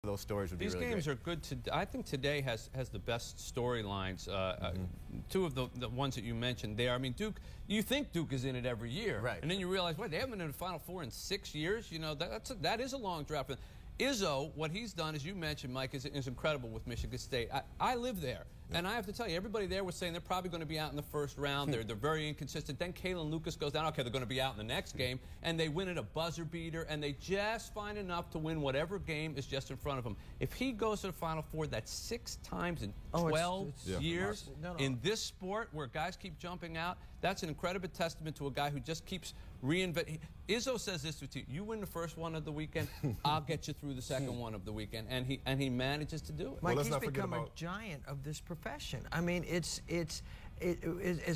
those stories would be These really games great. are good. I think today has the best storylines. Two of the ones that you mentioned there. I mean, Duke. You think Duke is in it every year, Right? And then you realize, wait, they haven't been in the Final Four in 6 years. You know, that is a long drought for them. Izzo, what he's done, as you mentioned, Mike, is incredible with Michigan State. I live there, and I have to tell you, everybody there was saying they're probably going to be out in the first round. They're very inconsistent. Then Kalen Lucas goes down. Okay, they're going to be out in the next game, and they win at a buzzer beater, and they just find enough to win whatever game is just in front of them. If he goes to the Final Four, that's 6 times in 12 years in this sport where guys keep jumping out. That's an incredible testament to a guy who just keeps reinventing. Izzo says this to you: you win the first one of the weekend, I'll get you through the second one of the weekend, and he manages to do it. Mike, he's become a giant of this profession. I mean, as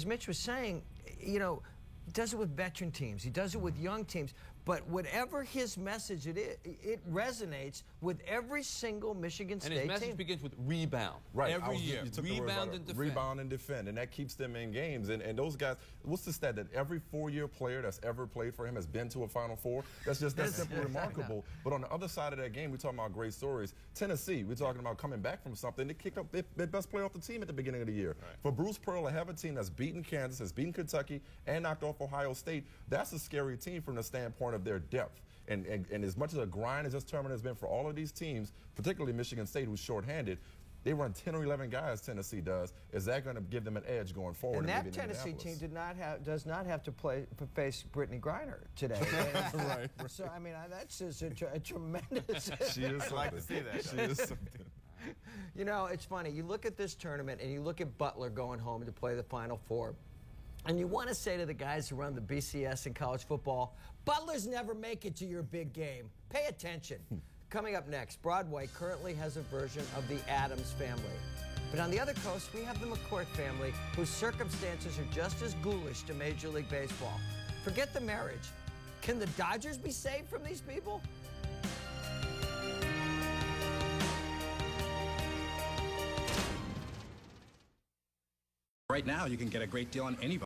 Mitch was saying, you know, he does it with veteran teams. He does it with young teams. But whatever his message it resonates with every single Michigan State team. And his message begins with rebound. Right. Every year. Rebound and defend. Rebound and defend. And that keeps them in games. And those guys, what's the stat that every 4-year player that's ever played for him has been to a Final Four? That's simply remarkable. But on the other side of that game, we're talking about great stories. Tennessee, we're talking about coming back from something. They kicked up their best player off the team at the beginning of the year. Right. For Bruce Pearl to have a team that's beaten Kansas, has beaten Kentucky, and knocked off Ohio State, that's a scary team from the standpoint of their depth. And as much as a grind as this tournament has been for all of these teams, particularly Michigan State, who's shorthanded, they run 10 or 11 guys, Tennessee does. Is that going to give them an edge going forward? And that Tennessee team does not have to face Brittany Griner today. Right. So, I mean, that's just a tremendous... She is I'd like to see that. She is something. You know, it's funny. You look at this tournament, and you look at Butler going home to play the Final Four, and you want to say to the guys who run the BCS in college football, Butlers never make it to your big game. Pay attention. Coming up next, Broadway currently has a version of the Addams Family. But on the other coast, we have the McCourt family, whose circumstances are just as ghoulish to Major League Baseball. Forget the marriage. Can the Dodgers be saved from these people? Right now, you can get a great deal on any